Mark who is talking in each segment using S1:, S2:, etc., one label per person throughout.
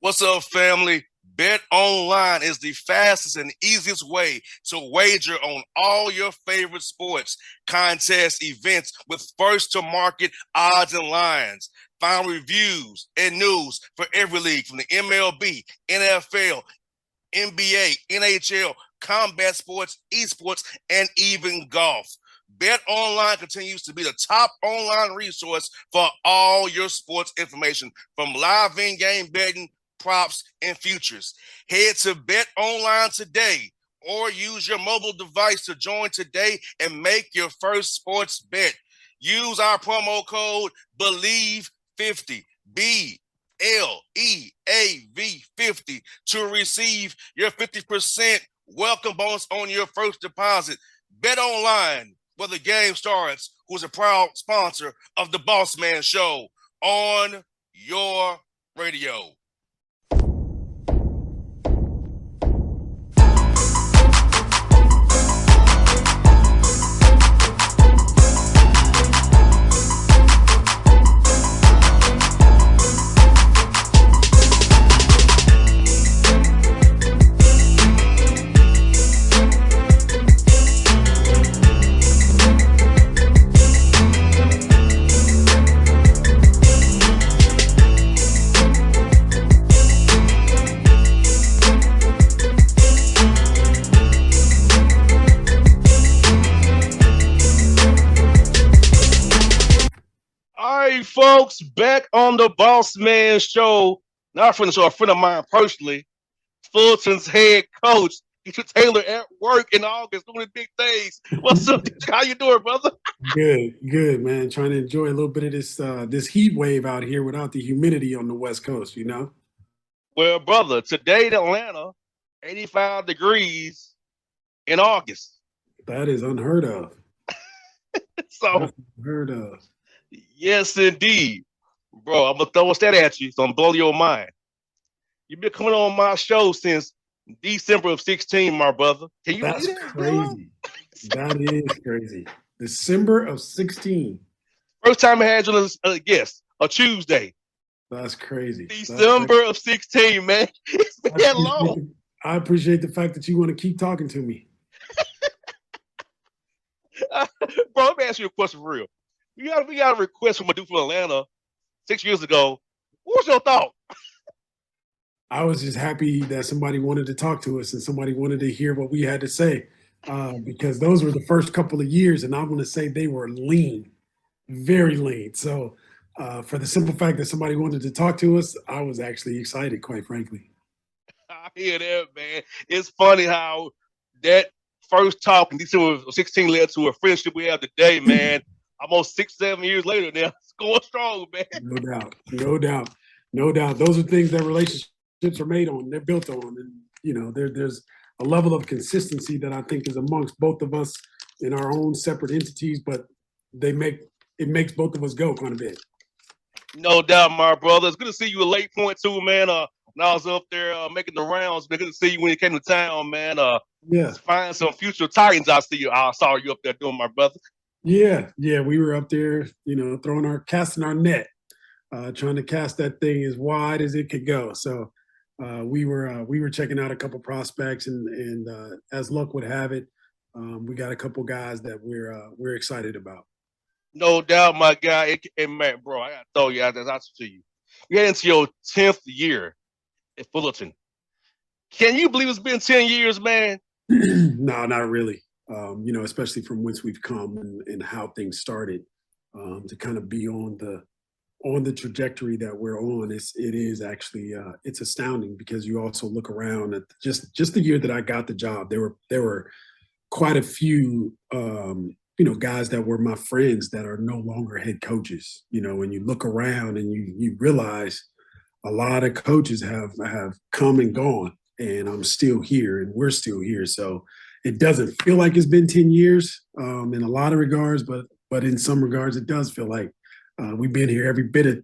S1: What's up, family? Bet online is the fastest and easiest way to wager on all your favorite sports, contests, events with first to market odds and lines. Find reviews and news for every league from the MLB, NFL, NBA, NHL, combat sports, esports, and even golf. Bet Online continues to be the top online resource for all your sports information, from live in-game betting, props, and futures. Head to Bet Online today or use your mobile device to join today and make your first sports bet. Use our promo code BELIEVE50, BLEAV50 to receive your 50% welcome bonus on your first deposit. Bet Online, where the game starts, who's a proud sponsor of the Bossman Show on your radio. Folks, back on the Bossman Show. Not a friend of the show, a friend of mine personally, Fulton's head coach, Mr. Taylor, at work in August doing big things. What's up? How you doing, brother?
S2: Good, man. Trying to enjoy a little bit of this heat wave out here without the humidity on the West Coast, you know?
S1: Well, brother, today in Atlanta, 85 degrees in August.
S2: That is unheard of.
S1: That's
S2: unheard of.
S1: Yes, indeed. Bro, I'm going to throw a stat at you, so I'm blowing your mind. You've been coming on my show since December of 16, my brother.
S2: Can you That's crazy. That is crazy. December of 16.
S1: First time I had you as a guest, a Tuesday.
S2: That's crazy.
S1: December of 16, man. It's been that long.
S2: I appreciate the fact that you want to keep talking to me.
S1: Bro, let me ask you a question for real. We got a request from a dude from Atlanta 6 years ago. What was your thought?
S2: I was just happy that somebody wanted to talk to us and somebody wanted to hear what we had to say, because those were the first couple of years, and I'm going to say they were lean, very lean. So for the simple fact that somebody wanted to talk to us, I was actually excited, quite frankly.
S1: I hear that, man. It's funny how that first talk in December 16 led to a friendship we have today, man. Almost 6-7 years later now, it's going strong, man.
S2: No doubt. Those are things that relationships are made on. They're built on, and you know, there's a level of consistency that I think is amongst both of us in our own separate entities, but it makes both of us go quite a bit.
S1: No doubt, my brother. It's good to see you at Lake Point too, man. When I was up there making the rounds, man, good to see you when you came to town, man. Find some future Titans. I saw you up there doing, my brother.
S2: Yeah, we were up there, you know, casting our net, trying to cast that thing as wide as it could go. So we were checking out a couple prospects, and as luck would have it, we got a couple guys that we're excited about.
S1: No doubt, my guy. And man, bro, I gotta throw you out there to you. You get into your 10th year at Fullerton. Can you believe it's been 10 years, man?
S2: No, not really. You know, especially from whence we've come and how things started, to kind of be on the trajectory that we're on. It is actually it's astounding, because you also look around at just the year that I got the job. There were quite a few you know, guys that were my friends that are no longer head coaches. You know, when you look around and you realize a lot of coaches have come and gone, and I'm still here and we're still here. So it doesn't feel like it's been 10 years in a lot of regards, but in some regards, it does feel like we've been here every bit of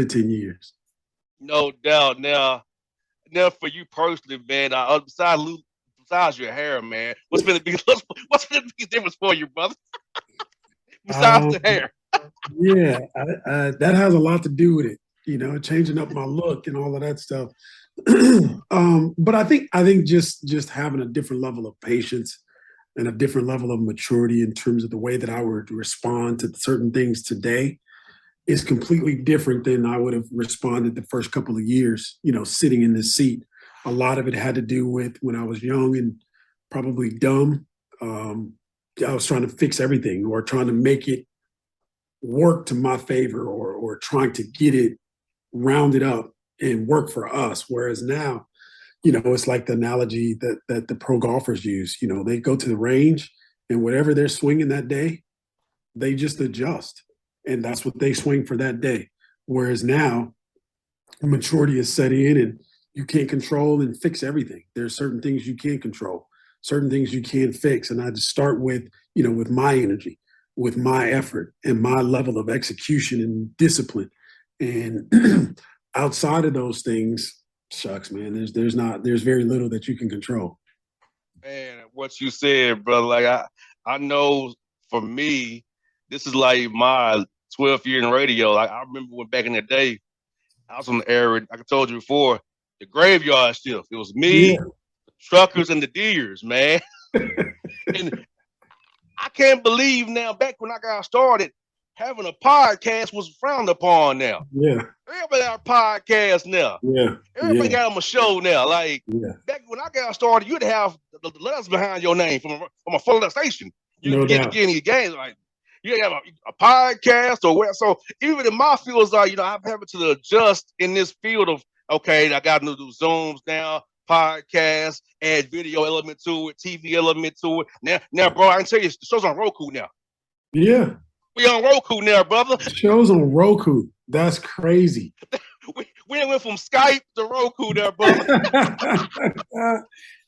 S2: 10 years.
S1: No doubt. Now for you personally, man, besides your hair, man, what's been the biggest difference for you, brother? Besides the hair.
S2: Yeah, that has a lot to do with it. changing up my look and all of that stuff. But I think just having a different level of patience and a different level of maturity in terms of the way that I would respond to certain things today is completely different than I would have responded the first couple of years, sitting in this seat. A lot of it had to do with when I was young and probably dumb. I was trying to fix everything or trying to make it work to my favor or trying to get it rounded up and work for us. Whereas now, it's like the analogy that the pro golfers use. They go to the range and whatever they're swinging that day, they just adjust. And that's what they swing for that day. Whereas now, maturity is set in and you can't control and fix everything. There's certain things you can't control, certain things you can't fix. And I just start with my energy, with my effort and my level of execution and discipline. And outside of those things, shucks, man, there's very little that you can control.
S1: Man, what you said, brother. Like I know for me, this is like my 12th year in radio. Like I remember when back in the day, I was on the air. Like I told you before, the graveyard shift. It was me,
S2: Yeah.
S1: the truckers, and the deers, man. And I can't believe now. Back when I got started, having a podcast was frowned upon. Now
S2: Yeah.
S1: everybody got a podcast now.
S2: Yeah.
S1: Everybody
S2: Yeah.
S1: got on a show now. Like
S2: Yeah.
S1: back when I got started, you'd have the letters behind your name from a full station. You
S2: No
S1: get to
S2: doubt.
S1: get any games. Like you have a podcast or where. So even in my fields, like I'm having to adjust in this field of okay, I got to do Zooms now, podcast, add video element to it, TV element to it. Now, bro, I can tell you, the show's on Roku now.
S2: Yeah.
S1: We on Roku now, brother.
S2: Shows on Roku. That's crazy.
S1: We went from Skype to Roku there, brother.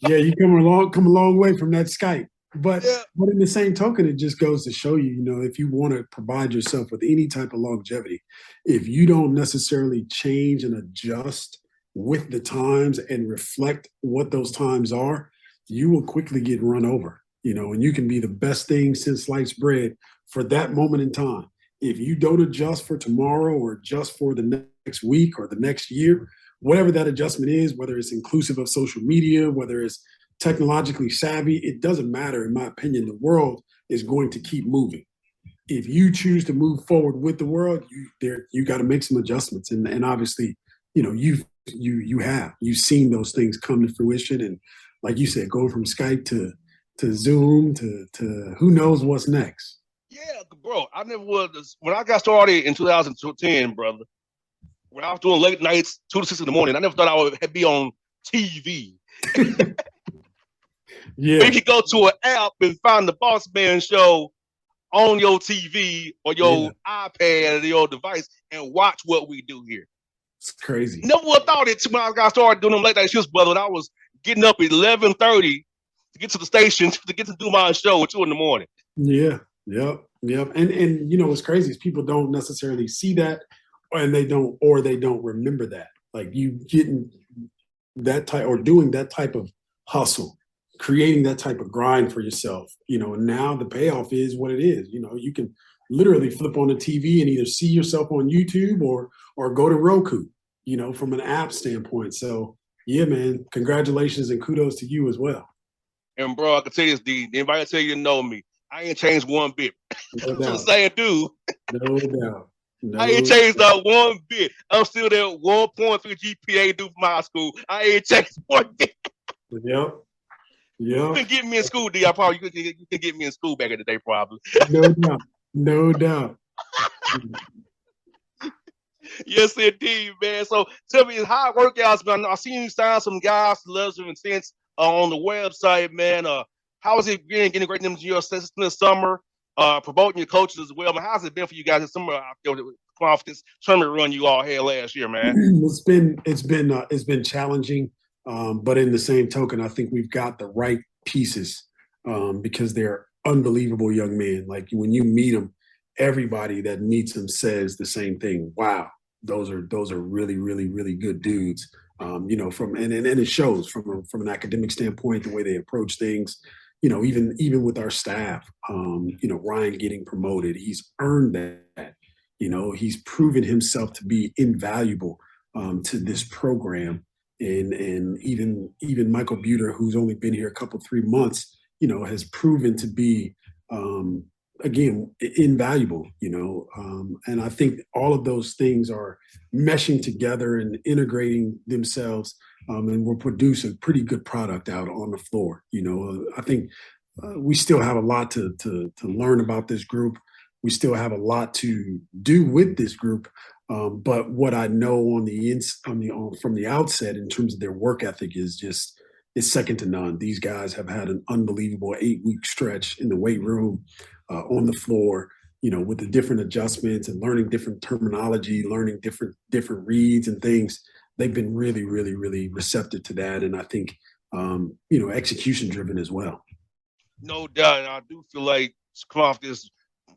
S2: Yeah, you come a long way from that Skype. But
S1: Yeah.
S2: but in the same token, it just goes to show you, if you want to provide yourself with any type of longevity, if you don't necessarily change and adjust with the times and reflect what those times are, you will quickly get run over. And you can be the best thing since sliced bread for that moment in time. If you don't adjust for tomorrow or adjust for the next week or the next year, whatever that adjustment is, whether it's inclusive of social media, whether it's technologically savvy, it doesn't matter. In my opinion, the world is going to keep moving. If you choose to move forward with the world, you got to make some adjustments. And obviously, you've seen those things come to fruition. And like you said, going from Skype to Zoom to who knows what's next.
S1: Yeah, bro. I never was when I got started in 2010, brother. When I was doing late nights, 2 to 6 in the morning, I never thought I would be on TV.
S2: Yeah.
S1: But you can go to an app and find the Bossman show on your TV or your iPad or your device and watch what we do here.
S2: It's crazy.
S1: Never would have thought it when I got started doing them late night shifts, brother. When I was getting up at 11:30 to get to the station to get to do my show at 2 in the morning.
S2: Yeah. Yep. Yep. And what's crazy is people don't necessarily see that and they don't remember that. Like you getting that type or doing that type of hustle, creating that type of grind for yourself, and now the payoff is what it is. You can literally flip on the TV and either see yourself on YouTube or go to Roku, from an app standpoint. So yeah, man, congratulations and kudos to you as well.
S1: And bro, I can tell you this, D. Anybody tell you know me, I ain't changed one bit.
S2: No
S1: I'm
S2: doubt.
S1: just saying, dude.
S2: No doubt. No
S1: I ain't changed that one bit. I'm still there 1.3 GPA due from high school. I ain't changed one bit.
S2: Yep.
S1: You can get me in school, D. You can get me in school back in the day, probably.
S2: No doubt. No doubt.
S1: Yes, indeed, man. So tell me how workouts, man. I seen you sign some guys to letters of intent on the website, man. How has it been integrating them into your system this summer? Promoting your coaches as well. Man, how's it been for you guys this summer after the confidence tournament run you all had last year, man?
S2: It's been challenging, but in the same token, I think we've got the right pieces because they're unbelievable young men. Like when you meet them, everybody that meets them says the same thing. Wow, those are really, really, really good dudes. And it shows from an academic standpoint, the way they approach things. Even with our staff, Ryan getting promoted, he's earned that. He's proven himself to be invaluable to this program. And even Michael Buter, who's only been here a couple 3 months, has proven to be again invaluable. And I think all of those things are meshing together and integrating themselves, and will produce a pretty good product out on the floor. I think we still have a lot to learn about this group. We still have a lot to do with this group. But what I know from the outset in terms of their work ethic is second to none. These guys have had an unbelievable 8-week stretch in the weight room, on the floor, with the different adjustments and learning different terminology, learning different reads and things. They've been really, really, really receptive to that, and I think execution driven as well.
S1: No doubt. And I do feel like come off this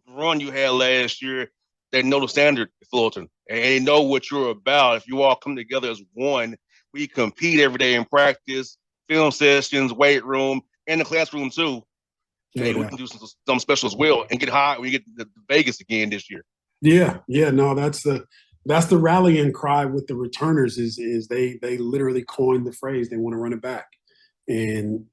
S1: run you had last year, they know the standard, Fulton, and they know what you're about. If you all come together as one, we compete every day in practice, film sessions, weight room, and the classroom too. Hey, we can do something special as well and get high when we get to Vegas again this year.
S2: Yeah. No, that's the rallying cry with the returners is they literally coined the phrase they want to run it back. And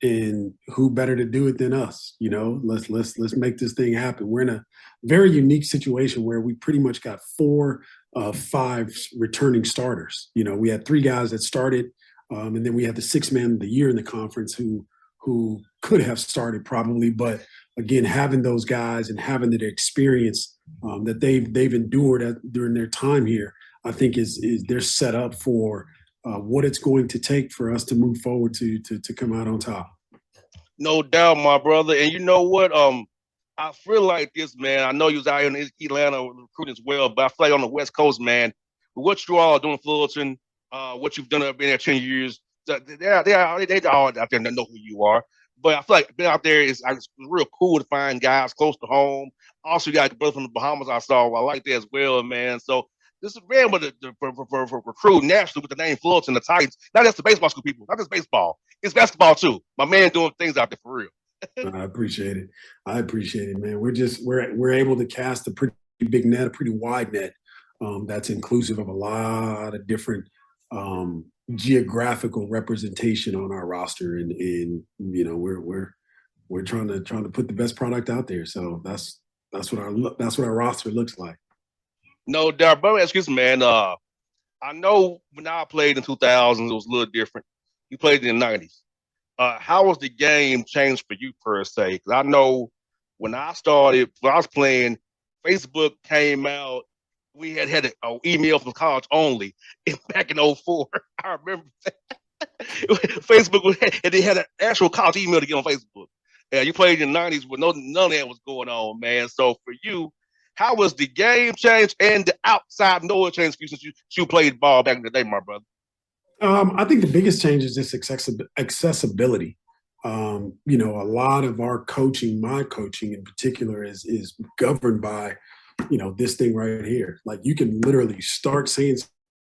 S2: who better to do it than us? Let's make this thing happen. We're in a very unique situation where we pretty much got 4 of 5 returning starters. We had 3 guys that started, and then we had the 6th man of the year in the conference who could have started probably, but again, having those guys and having the experience that they've endured during their time here, I think is they're set up for what it's going to take for us to move forward to come out on top.
S1: No doubt, my brother. And you know what? I feel like this, man. I know you was out here in Atlanta recruiting as well, but I feel like on the West Coast, man, what you all are doing, Fulton, what you've done up in there 10 years, they all out there that know who you are. But I feel like being out there is real cool to find guys close to home. Also, you got a brother from the Bahamas I saw. I like that as well, man. So this is man with for recruit nationally with the name Fulton, the Titans. Not just the baseball school people, not just baseball. It's basketball too. My man doing things out there for real.
S2: I appreciate it, man. We're able to cast a pretty big net, a pretty wide net, that's inclusive of a lot of different geographical representation on our roster, and we're trying to put the best product out there. So that's what our roster looks like.
S1: No doubt, bro. Excuse me, man. I know when I played in 2000s, it was a little different. You played in the 90s. How was the game changed for you per se? Because I know when I was playing, Facebook came out. We had an email from college only back in 04. I remember that. Facebook and they had an actual college email to get on Facebook. Yeah, you played in the 90s with none of that was going on, man. So for you, how was the game change and the outside noise change for you since you played ball back in the day, my brother?
S2: I think the biggest change is just accessibility. A lot of our coaching, my coaching in particular, is governed by, this thing right here. Like you can literally start saying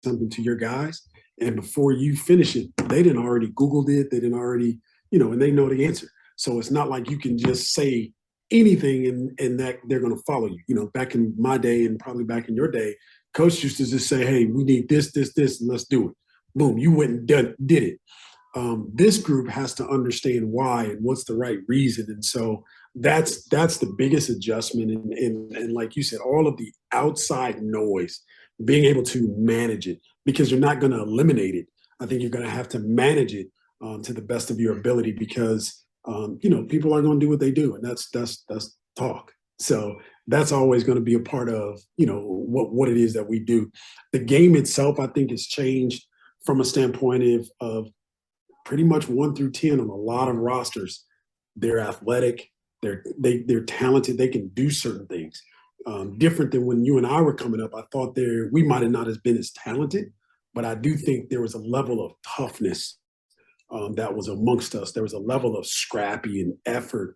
S2: something to your guys, and before you finish it, they didn't already Googled it. They didn't already, and they know the answer. So it's not like you can just say anything and that they're going to follow you. Back in my day and probably back in your day, coach used to just say, hey, we need this, and let's do it. Boom, you went and did it. This group has to understand why and what's the right reason. And so that's the biggest adjustment. And like you said, all of the outside noise, being able to manage it, because you're not going to eliminate it. I think you're going to have to manage it to the best of your ability, because people are going to do what they do, and that's talk. So that's always going to be a part of what it is that we do. The game itself, I think, has changed from a standpoint of pretty much 1 through 10 on a lot of rosters. They're athletic, they're talented, they can do certain things. Different than when you and I were coming up. I thought we might have not been as talented, but I do think there was a level of toughness that was amongst us. There was a level of scrappy and effort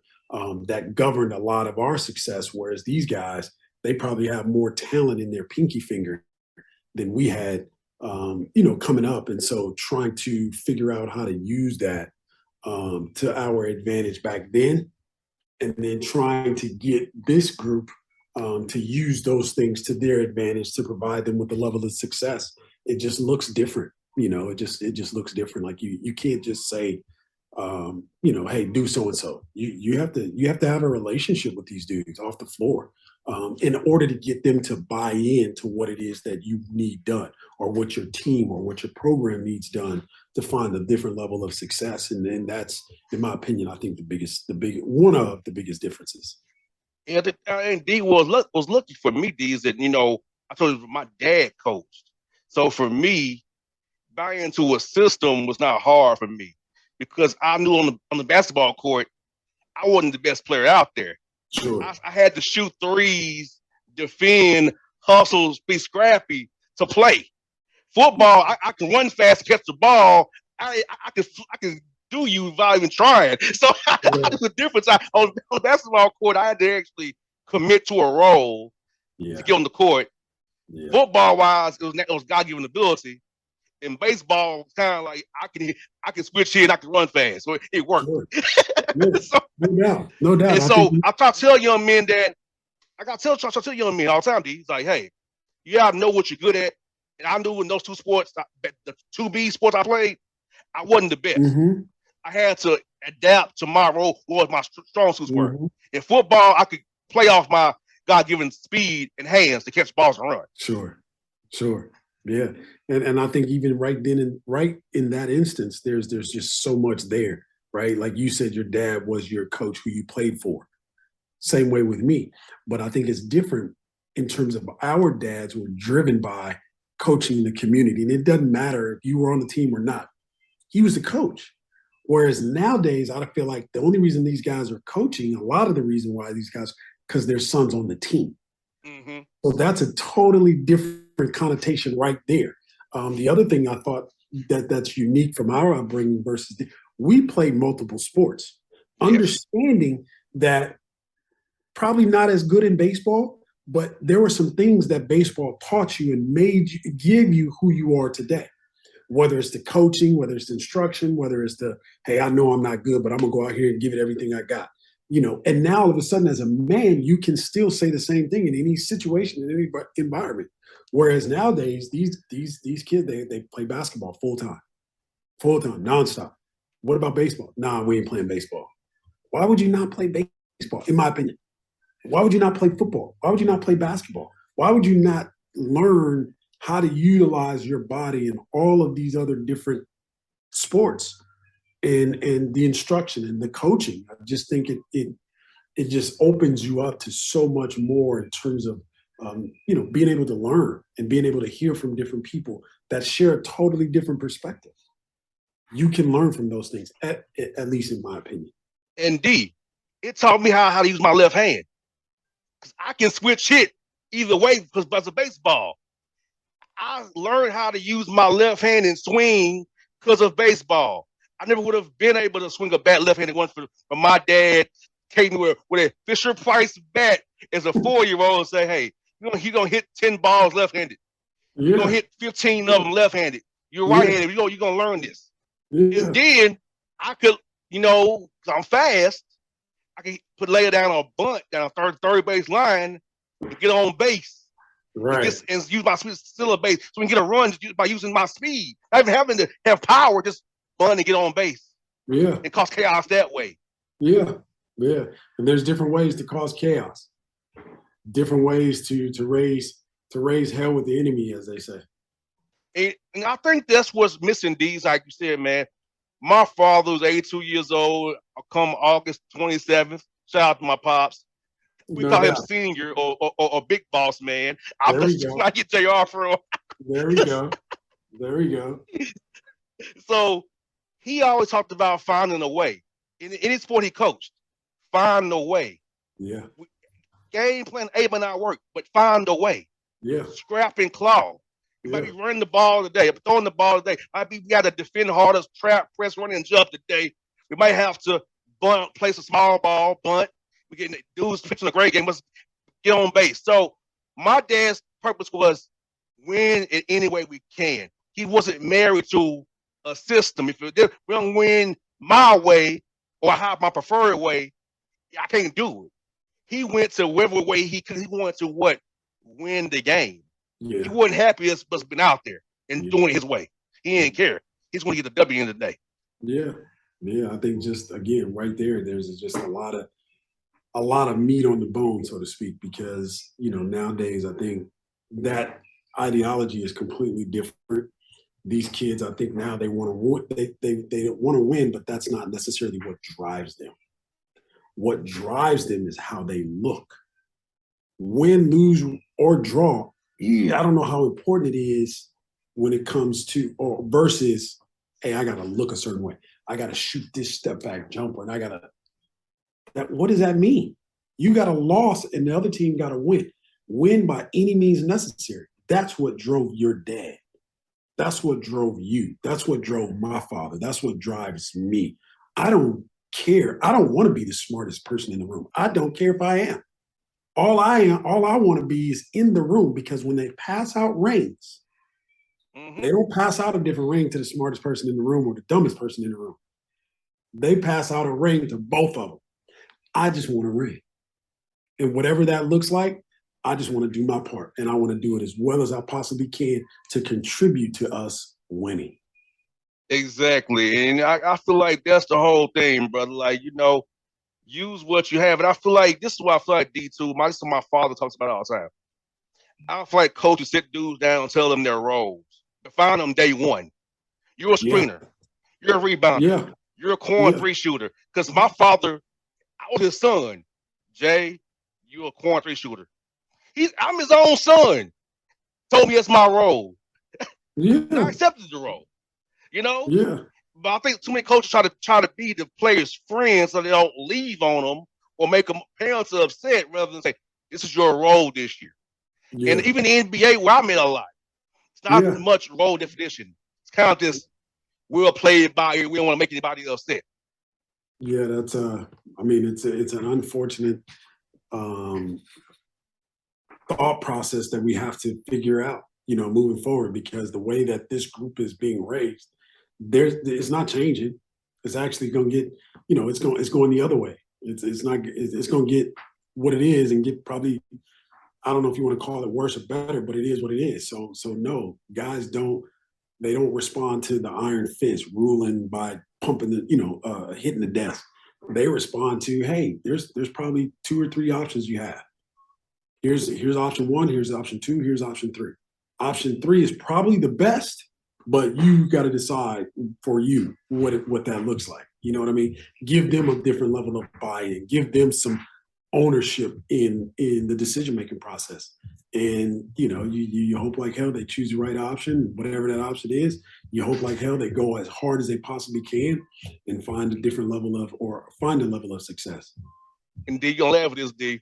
S2: that governed a lot of our success, whereas these guys, they probably have more talent in their pinky finger than we had, coming up. And so trying to figure out how to use that to our advantage back then, and then trying to get this group to use those things to their advantage to provide them with the level of success. It just looks different. It just looks different. Like you can't just say, hey, do so and so. You have to have a relationship with these dudes off the floor in order to get them to buy in to what it is that you need done, or what your team or what your program needs done to find a different level of success. And then that's, in my opinion, I think one of the biggest differences.
S3: Yeah, and D was lucky for me. D is that I told you my dad coached, so for me, buying into a system was not hard for me because I knew on the basketball court I wasn't the best player out there.
S2: Sure.
S3: I had to shoot threes, defend, hustle, be scrappy to play. Football, I can run fast, catch the ball. I can do you without even trying. So
S2: Yeah.
S3: the difference. On the basketball court, I had to actually commit to a role
S2: Yeah.
S3: to get on the court.
S2: Yeah.
S3: Football wise, it was God given ability. In baseball, it's kind of like I can switch here and I can run fast, so it worked.
S2: Sure. Yeah.
S3: So,
S2: No doubt. No doubt.
S3: and
S2: I think
S3: so I try to tell young men that I got to tell young men all the time. D, it's like, hey, you gotta know what you're good at. And I knew in those two sports, the two B sports I played, I wasn't the best.
S2: mm-hmm,
S3: I had to adapt to my role, what my strong suits were.
S2: mm-hmm.
S3: In football, I could play off my God-given speed and hands to catch balls and run.
S2: Sure. Yeah. And I think even right in that instance, there's just so much there, right? Like you said, your dad was your coach who you played for. Same way with me. But I think it's different in terms of our dads were driven by coaching the community. And it doesn't matter if you were on the team or not. He was the coach. Whereas nowadays, I feel like the only reason these guys are coaching, a lot of the reason why these guys, because their son's on the team.
S3: Mm-hmm.
S2: So that's a totally different connotation right there. The other thing I thought that's unique from our upbringing versus we played multiple sports,
S3: Yes.
S2: understanding that probably not as good in baseball, but there were some things that baseball taught you and made you give you who you are today. Whether it's the coaching, whether it's the instruction, whether it's the, hey, I know I'm not good, but I'm gonna go out here and give it everything I got. And now all of a sudden, as a man, you can still say the same thing in any situation, in any environment. Whereas nowadays, these kids, they play basketball full time, nonstop. What about baseball? Nah, we ain't playing baseball. Why would you not play baseball? In my opinion, why would you not play football? Why would you not play basketball? Why would you not learn how to utilize your body in all of these other different sports and the instruction and the coaching? I just think it just opens you up to so much more in terms of being able to learn and being able to hear from different people that share a totally different perspective. You can learn from those things, at least in my opinion.
S3: And D, it taught me how to use my left hand. Because I can switch hit either way because it's a baseball. I learned how to use my left hand and swing because of baseball. I never would have been able to swing a bat left-handed once for my dad came with a Fisher Price bat as a 4-year-old and say, hey, you're going to hit 10 balls left-handed.
S2: Yeah.
S3: You're going to hit 15 of them left-handed. You're right-handed. You're going to learn this.
S2: Yeah.
S3: And then I could, because I'm fast, I can lay it down on a bunt down a third base line and get on base.
S2: Right.
S3: And use my speed still a base. So we can get a run by using my speed. Not even having to have power, just run and get on base.
S2: Yeah.
S3: And cause chaos that way.
S2: Yeah. And there's different ways to cause chaos. Different ways to raise hell with the enemy, as they say.
S3: And I think that's what's missing, D's, like you said, man. My father was 82 years old. Come August 27th. Shout out to my pops. We call him senior or big boss man. I'm just trying to get JR from.
S2: There we go.
S3: So he always talked about finding a way. In any sport he coached, find a way.
S2: Yeah.
S3: Game plan A may not work, but find a way.
S2: Yeah.
S3: Scrap and claw. You might be running the ball today, throwing the ball today. Might be we got to defend harder, trap, press, run, and jump today. We might have to bunt, place a small ball, bunt. We getting dudes pitching a great game. Let's get on base. So my dad's purpose was win in any way we can. He wasn't married to a system. If we don't win my way or have my preferred way, I can't do it. he went to whatever way he could. He wanted to win the game.
S2: Yeah.
S3: He wasn't happy as been out there and
S2: Yeah.
S3: doing it his way. He didn't care. He's going to get the W in the day.
S2: Yeah. Yeah. I think just again, right there, there's just a lot of meat on the bone, so to speak, because, nowadays I think that ideology is completely different. These kids, I think now they want to win. They want to win, but that's not necessarily what drives them. What drives them is how they look. Win, lose, or draw. I don't know how important it is when it comes to or versus, hey, I got to look a certain way. I got to shoot this step back jumper, and I got to. What does that mean? You got a loss, and the other team got to win. Win by any means necessary. That's what drove your dad. That's what drove you. That's what drove my father. That's what drives me. I don't care. I don't want to be the smartest person in the room. I don't care if I am. All I want to be is in the room, because when they pass out rings, they don't pass out a different ring to the smartest person in the room or the dumbest person in the room. They pass out a ring to both of them. I just want a ring. And whatever that looks like, I just want to do my part. And I want to do it as well as I possibly can to contribute to us winning.
S3: Exactly. And I feel like that's the whole thing, brother. Like, use what you have. And I feel like this is why I feel like D2, this is what my father talks about all the time. I don't feel like coaches sit dudes down and tell them their roles. Define them day one. You're a screener. You're a rebounder. You're a corner three shooter. Because my father, I was his son. Jay, you're a corner three shooter. I'm his own son. Told me that's my role. I accepted the role.
S2: Yeah.
S3: But I think too many coaches try to be the players' friends so they don't leave on them or make them parents upset rather than say, this is your role this year. Yeah. And even the NBA, where I'm in a lot, it's not much role definition. It's kind of just, we'll play it by ear. We don't want to make anybody upset.
S2: Yeah, that's it's an unfortunate thought process that we have to figure out, moving forward, because the way that this group is being raised, it's not changing. It's actually going to get, it's going the other way. It's going to get what it is and get probably, I don't know if you want to call it worse or better, but it is what it is. So no, guys don't respond to the iron fist ruling by pumping hitting the desk. They respond to, hey, there's probably 2 or 3 options you have. Here's option 1, here's option 2, here's option 3. Option 3 is probably the best, but you got to decide for you what that looks like. You know what I mean? Give them a different level of buy-in. Give them some ownership in the decision-making process. And, you hope like hell they choose the right option, whatever that option is. You hope like hell they go as hard as they possibly can and find a level of success.
S3: And D, you're going to laugh at this, D.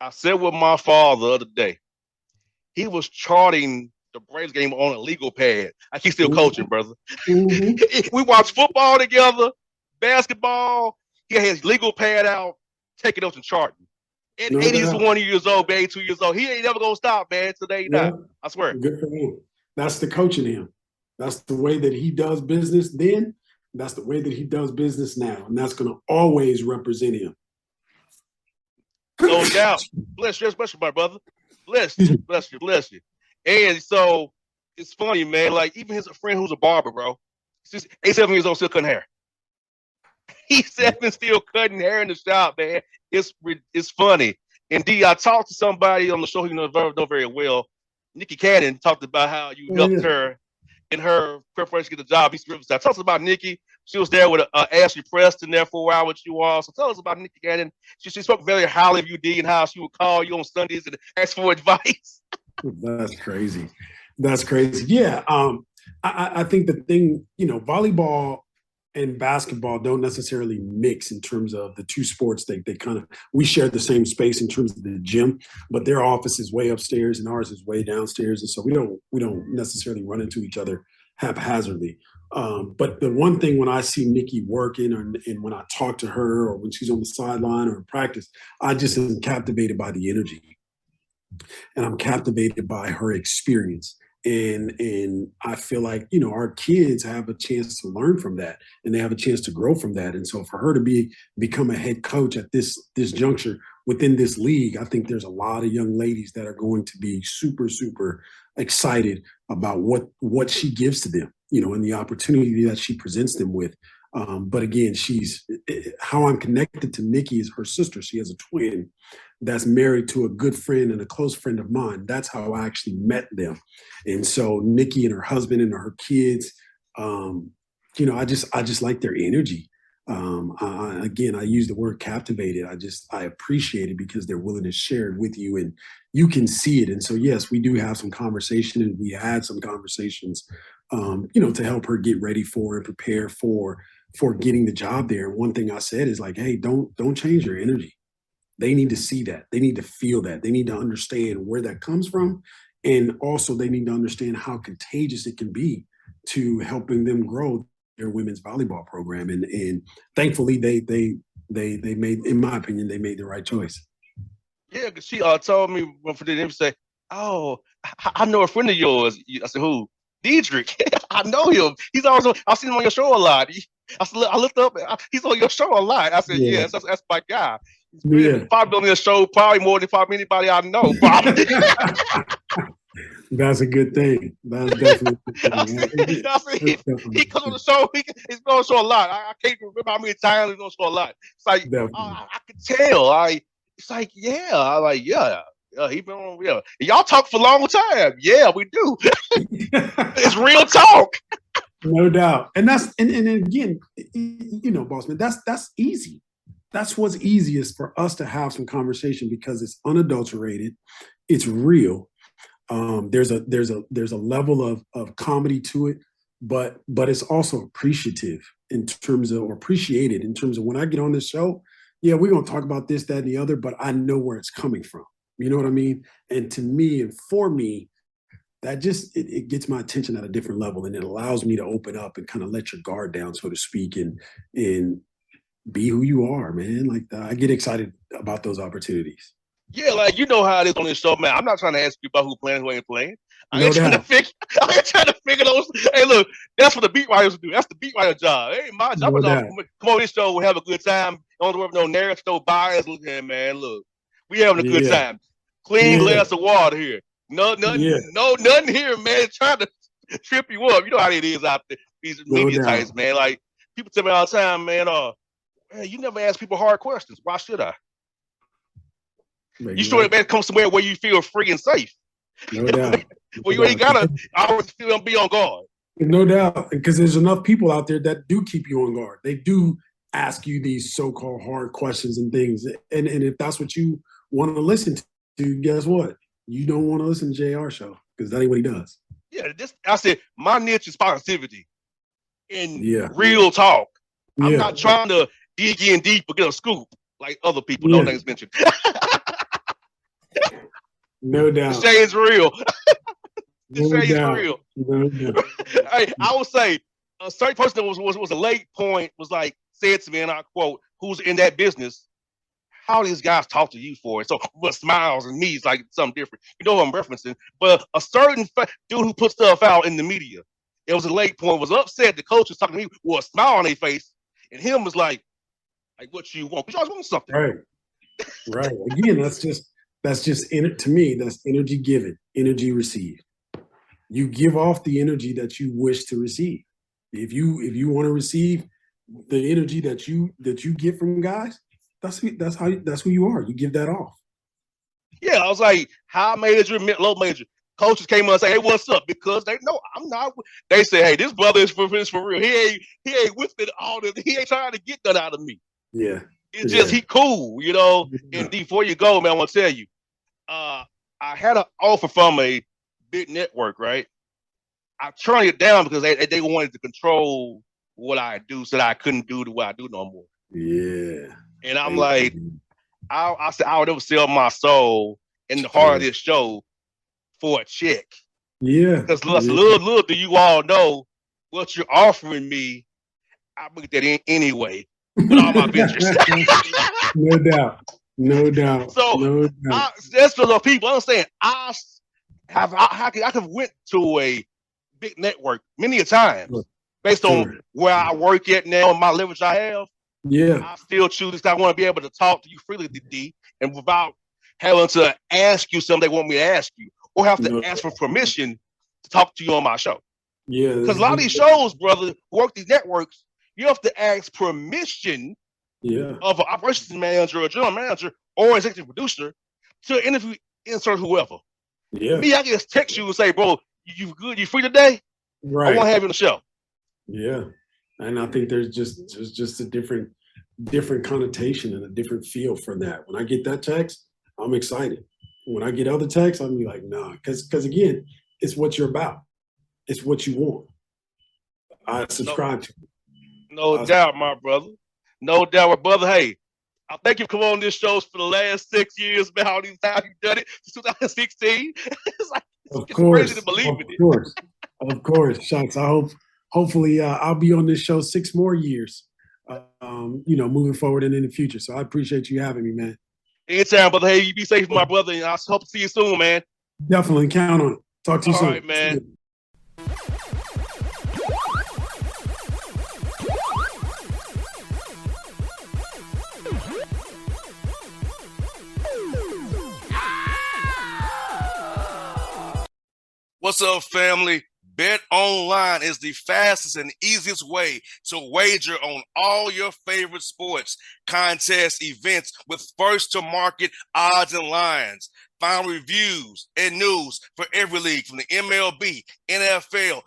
S3: I said with my father the other day, he was charting the Braves game on a legal pad. He's still coaching, brother. We watched football together, basketball. He had his legal pad out, taking notes and charting. At 81 years old, 82 years old, he ain't never gonna stop, man. Today, not. I swear.
S2: Good for him. That's the coach in him. That's the way that he does business then. That's the way that he does business now, and that's gonna always represent him.
S3: No doubt. Bless you, my brother. Bless you. And so it's funny, man. Like, even his friend who's a barber, bro. He's 87 years old, still cutting hair. He's still cutting hair in the shop, man. It's funny. And D, I talked to somebody on the show who know very well. Nikki Cannon talked about how you helped her in her preparation to get the job. Tell us about Nikki. She was there with Ashley Preston there for a while with you all. So tell us about Nikki Cannon. She spoke very highly of you, D, and how she would call you on Sundays and ask for advice.
S2: That's crazy. Yeah. I think the thing, volleyball and basketball don't necessarily mix in terms of the two sports. They kind of, we share the same space in terms of the gym, but their office is way upstairs and ours is way downstairs. And so we don't necessarily run into each other haphazardly. But the one thing when I see Nikki working and when I talk to her or when she's on the sideline or in practice, I just am captivated by the energy. And I'm captivated by her experience. And I feel like, our kids have a chance to learn from that and they have a chance to grow from that. And so for her to become a head coach at this juncture within this league, I think there's a lot of young ladies that are going to be super, super excited about what she gives to them, and the opportunity that she presents them with. But again, how I'm connected to Nikki is her sister. She has a twin that's married to a good friend and a close friend of mine. That's how I actually met them. And so Nikki and her husband and her kids, I just like their energy. I use the word captivated. I appreciate it because they're willing to share it with you and you can see it. And so, yes, we do have some conversation and we had some conversations, to help her get ready for and prepare for getting the job there. And one thing I said is like, hey, don't change your energy. They need to see that. They need to feel that. They need to understand where that comes from. And also they need to understand how contagious it can be to helping them grow their women's volleyball program. And thankfully they made, in my opinion, they made the right choice.
S3: Yeah, because she told me for the say, "Oh, I know a friend of yours." I said, "Who?" Dedrique. I know him. He's also I've seen him on your show a lot. I looked up. He's on your show a lot. I said,
S2: Yeah.
S3: "Yes, that's my guy." He's
S2: Yeah.
S3: probably on your show probably more than probably anybody I know. Probably.
S2: That's a good thing. That's definitely a good thing.
S3: He comes on the show. He's on the show a lot. I can't remember how many times he's on the show a lot. It's like I can tell. It's like he been on. Yeah, y'all talk for a long time. Yeah, we do. It's real talk.
S2: No doubt. And that's and again, Bossman, that's easy. That's what's easiest for us to have some conversation because it's unadulterated, it's real. There's a level of comedy to it, but it's also appreciative appreciated in terms of when I get on this show. Yeah, we're gonna talk about this, that, and the other, but I know where it's coming from. You know what I mean? And to me and for me, that just it gets my attention at a different level, and it allows me to open up and kind of let your guard down, so to speak, and be who you are, man. Like I get excited about those opportunities.
S3: Yeah, like you know how it is on this show, man. I'm not trying to ask you about who playing, who ain't playing. I ain't trying to figure those. Hey, look, that's what the beat writers do. That's the beat writer job. Hey, my job is come on this show, we'll have a good time. Don't worry no narrative, no bias. Look here, man. Look, we having a good time. Clean glass of water here. Nothing here, man. Trying to trip you up. You know how it is out there. These media types, man. Like people tell me all the time, man. Man, you never ask people hard questions. Why should I? You sure it come somewhere where you feel free and safe.
S2: No doubt.
S3: Well, you ain't gotta always feel be on guard.
S2: No doubt, because there's enough people out there that do keep you on guard. They do ask you these so-called hard questions and things, and if that's what you want to listen to, guess what? You don't want to listen to JR show because that ain't what he does.
S3: Yeah, I said my niche is positivity and real talk. I'm not trying to dig in deep or get a scoop like other people. No names mentioned.
S2: No doubt.
S3: The shade's real. The shade's real. No doubt. Hey, I would say a certain person that was a late point was like said to me, and I quote, "Who's in that business? How these guys talk to you for it?" So, but smiles and me is like something different. You know what I'm referencing? But a certain dude who put stuff out in the media, it was a late point, was upset. The coach was talking to me with a smile on their face, and him was like what you want? You always want something.
S2: Right. Again, that's just to me, that's energy given, energy received. You give off the energy that you wish to receive. If you want to receive the energy that you get from guys, that's who you are. You give that off.
S3: Yeah, I was like high major, low major. Coaches came on and say, "Hey, what's up?" Because they know I'm not. They say, "Hey, this brother is for real. He ain't with it all. He ain't trying to get that out of me."
S2: Yeah.
S3: It's just he cool, And before you go, man, I want to tell you, I had an offer from a big network, right? I turned it down because they wanted to control what I do, so that I couldn't do what I do no more.
S2: Yeah.
S3: And I'm like, I said I would never sell my soul in the heart of this show for a check.
S2: Yeah.
S3: Because little do you all know what you're offering me. I look at that anyway. With all my ventures.
S2: No doubt.
S3: So that's for the people. I'm saying I have went to a big network many a times based on where I work at now and my leverage I have.
S2: Yeah.
S3: I still choose because I want to be able to talk to you freely, D, and without having to ask you something they want me to ask you, or have to ask for permission to talk to you on my show.
S2: Yeah,
S3: because a lot of these shows, brother, work these networks, you have to ask permission of an operations manager or a general manager or executive producer to interview, insert whoever.
S2: Yeah.
S3: Me, I can just text you and say, bro, you good? You free today?
S2: Right.
S3: I want to have you on the show.
S2: Yeah. And I think there's just a different connotation and a different feel for that. When I get that text, I'm excited. When I get other texts, I'm like, nah, because again, it's what you're about. It's what you want. I subscribe to it.
S3: No doubt, my brother. No doubt, brother. Hey, I thank you for coming on this show for the last 6 years, man. How many times you've done it since 2016? It's crazy to believe in it.
S2: Of course, Shots. Hopefully, I'll be on this show 6 more years, moving forward and in the future. So I appreciate you having me, man.
S3: Anytime, brother. Hey, you be safe, my brother. And I hope to see you soon, man.
S2: Definitely count on it. Talk to you soon.
S3: All right, man.
S1: What's up, family? Bet Online is the fastest and easiest way to wager on all your favorite sports, contests, events with first-to-market odds and lines. Find reviews and news for every league from the MLB, NFL,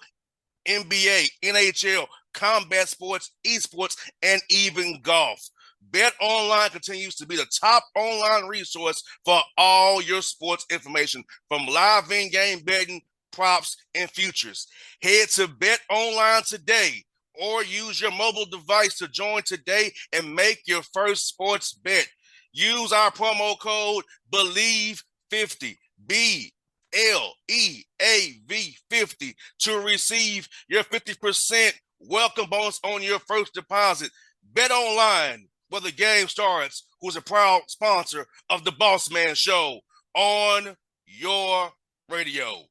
S1: NBA, NHL, combat sports, esports, and even golf. Bet Online continues to be the top online resource for all your sports information, from live in-game betting, props, and futures. Head to Bet Online today or use your mobile device to join today and make your first sports bet. Use our promo code BELIEVE50, BLEAV50, to receive your 50% welcome bonus on your first deposit. Bet Online, where the game starts, who's a proud sponsor of the Bossman Show on your radio.